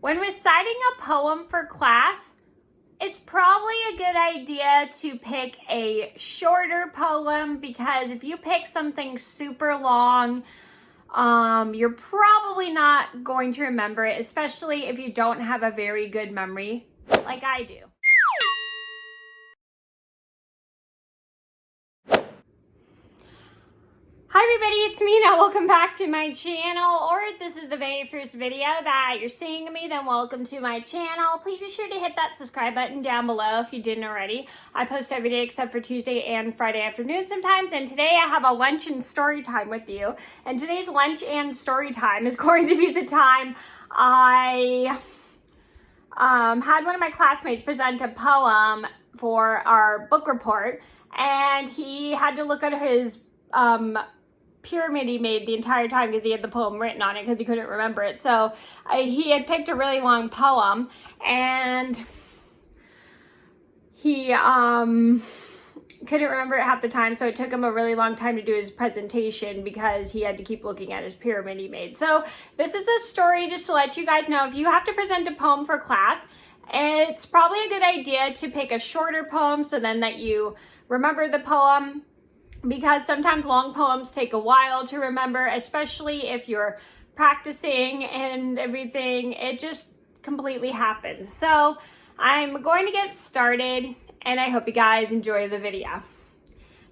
When reciting a poem for class, it's probably a good idea to pick a shorter poem, because if you pick something super long, you're probably not going to remember it, especially if you don't have a very good memory like I do. Hi everybody, it's Mena. Welcome back to my channel, or if this is the very first video that you're seeing me, then welcome to my channel. Please be sure to hit that subscribe button down below if you didn't already. I post every day except for Tuesday and Friday afternoon sometimes, and today I have a lunch and story time with you. And today's lunch and story time is going to be the time I had one of my classmates present a poem for our book report, and he had to look at his pyramid he made the entire time because he had the poem written on it because he couldn't remember it. So he had picked a really long poem, and he couldn't remember it half the time, so it took him a really long time to do his presentation because he had to keep looking at his pyramid he made. So this is a story just to let you guys know, if you have to present a poem for class, it's probably a good idea to pick a shorter poem so then that you remember the poem, because sometimes long poems take a while to remember, especially if you're practicing and everything. It just completely happens. So I'm going to get started, and I hope you guys enjoy the video.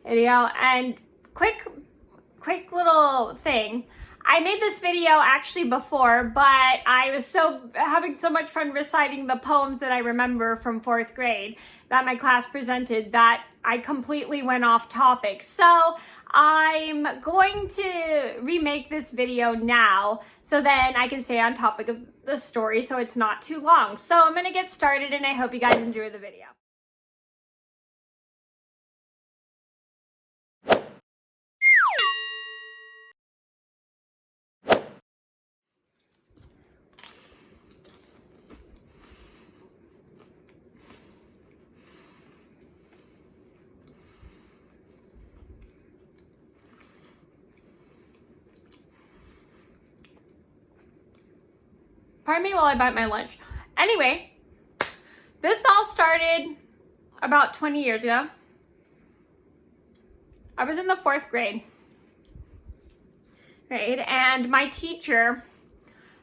And quick little thing. I made this video actually before, but I was having so much fun reciting the poems that I remember from 4th grade that my class presented that I completely went off topic. So I'm going to remake this video now so then I can stay on topic of the story so it's not too long. So I'm going to get started, and I hope you guys enjoy the video. Pardon me while I bite my lunch. Anyway, this all started about 20 years ago. I was in the 4th grade, right? And my teacher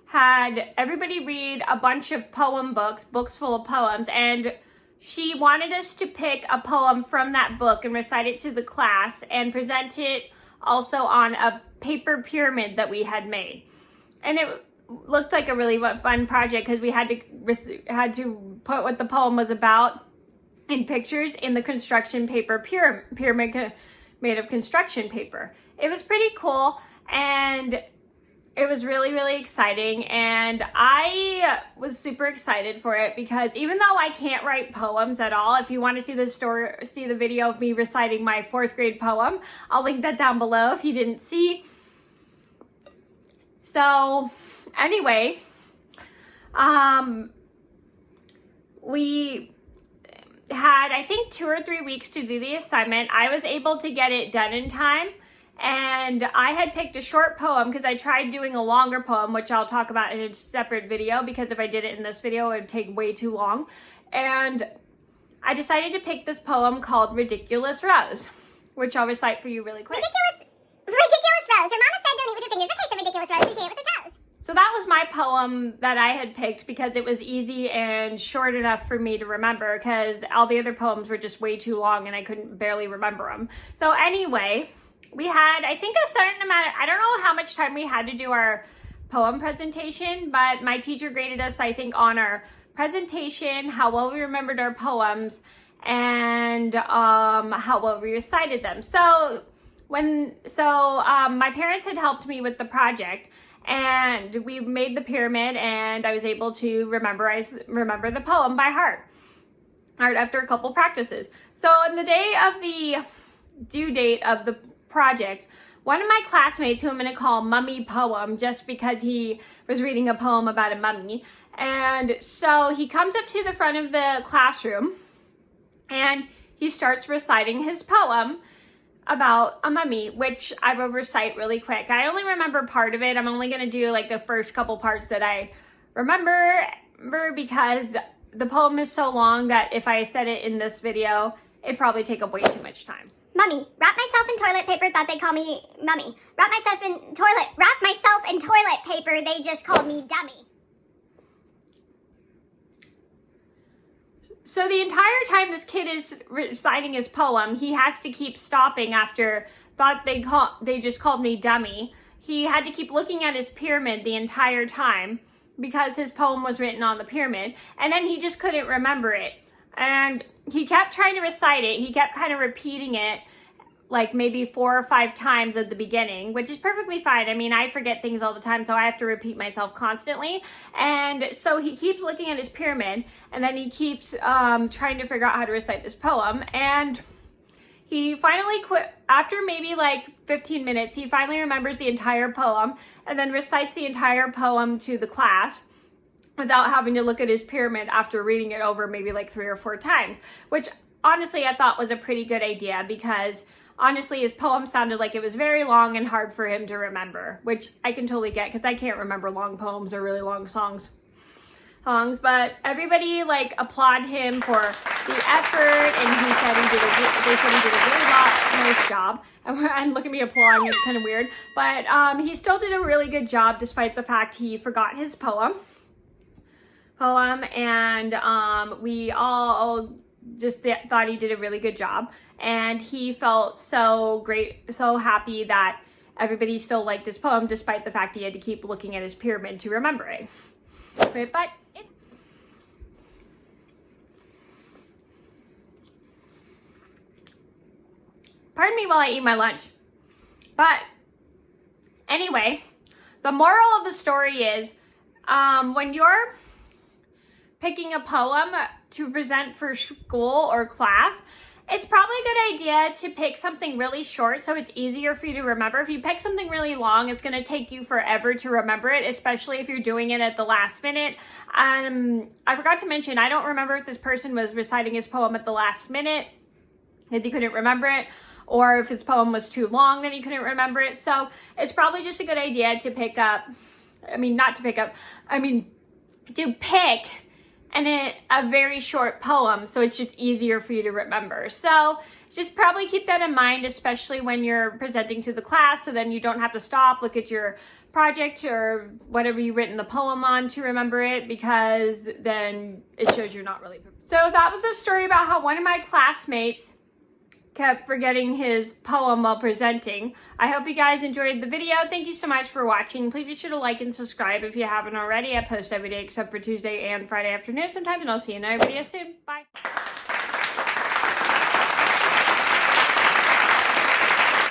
had everybody read a bunch of poem books full of poems, and she wanted us to pick a poem from that book and recite it to the class and present it also on a paper pyramid that we had made. And it looked like a really fun project because we had to put what the poem was about in pictures in the construction paper pyramid made of construction paper. It was pretty cool, and it was really, really exciting, and I was super excited for it because even though I can't write poems at all, if you want to see the video of me reciting my 4th grade poem, I'll link that down below if you didn't see. So anyway, we had, I think, 2 or 3 weeks to do the assignment. I was able to get it done in time, and I had picked a short poem because I tried doing a longer poem, which I'll talk about in a separate video, because if I did it in this video, it would take way too long. And I decided to pick this poem called Ridiculous Rose, which I'll recite for you really quick. Ridiculous Rose. Your mama said don't eat with your fingers. Okay, so ridiculous Rose, you can eat with your toes. So that was my poem that I had picked because it was easy and short enough for me to remember, because all the other poems were just way too long and I couldn't barely remember them. So anyway, we had, I think, a certain amount of, I don't know how much time we had to do our poem presentation, but my teacher graded us, I think, on our presentation, how well we remembered our poems, and how well we recited them. So my parents had helped me with the project, and we made the pyramid, and I was able to remember the poem by heart after a couple practices. So on the day of the due date of the project, one of my classmates, who I'm going to call Mummy Poem just because he was reading a poem about a mummy, and so he comes up to the front of the classroom and he starts reciting his poem about a mummy, which I will recite really quick. I only remember part of it. I'm only going to do like the first couple parts that I remember, remember because the poem is so long that if I said it in this video, it'd probably take up way too much time. Mummy, wrap myself in toilet paper, thought they call me mummy. Wrap myself in toilet paper, they just called me dummy. So the entire time this kid is reciting his poem, he has to keep stopping after thought they just called me dummy. He had to keep looking at his pyramid the entire time because his poem was written on the pyramid, and then he just couldn't remember it. And he kept trying to recite it. He kept kind of repeating it like maybe 4 or 5 times at the beginning, which is perfectly fine. I mean, I forget things all the time, so I have to repeat myself constantly. And so he keeps looking at his pyramid, and then he keeps trying to figure out how to recite this poem. And he finally quit after maybe like 15 minutes. He finally remembers the entire poem and then recites the entire poem to the class without having to look at his pyramid after reading it over maybe like 3 or 4 times, which honestly I thought was a pretty good idea because honestly his poem sounded like it was very long and hard for him to remember, which I can totally get because I can't remember long poems or really long songs. But everybody like applaud him for the effort, and they said he did a really nice job. And look at me applauding, it's kind of weird, but he still did a really good job despite the fact he forgot his poem, and we all just thought he did a really good job, and he felt so great, so happy that everybody still liked his poem despite the fact he had to keep looking at his pyramid to remember it. But pardon me while I eat my lunch. But anyway, the moral of the story is when you're picking a poem to present for school or class, it's probably a good idea to pick something really short so it's easier for you to remember. If you pick something really long, it's going to take you forever to remember it, especially if you're doing it at the last minute. I forgot to mention, I don't remember if this person was reciting his poem at the last minute, if he couldn't remember it, or if his poem was too long that he couldn't remember it. So it's probably just a good idea to pick a very short poem so it's just easier for you to remember. So just probably keep that in mind, especially when you're presenting to the class, so then you don't have to stop, look at your project or whatever you've written the poem on to remember it, because then it shows you're not really prepared. So that was a story about how one of my classmates kept forgetting his poem while presenting. I hope you guys enjoyed the video. Thank you so much for watching. Please be sure to like and subscribe if you haven't already. I post every day except for Tuesday and Friday afternoon sometimes, and I'll see you in another video soon. Bye.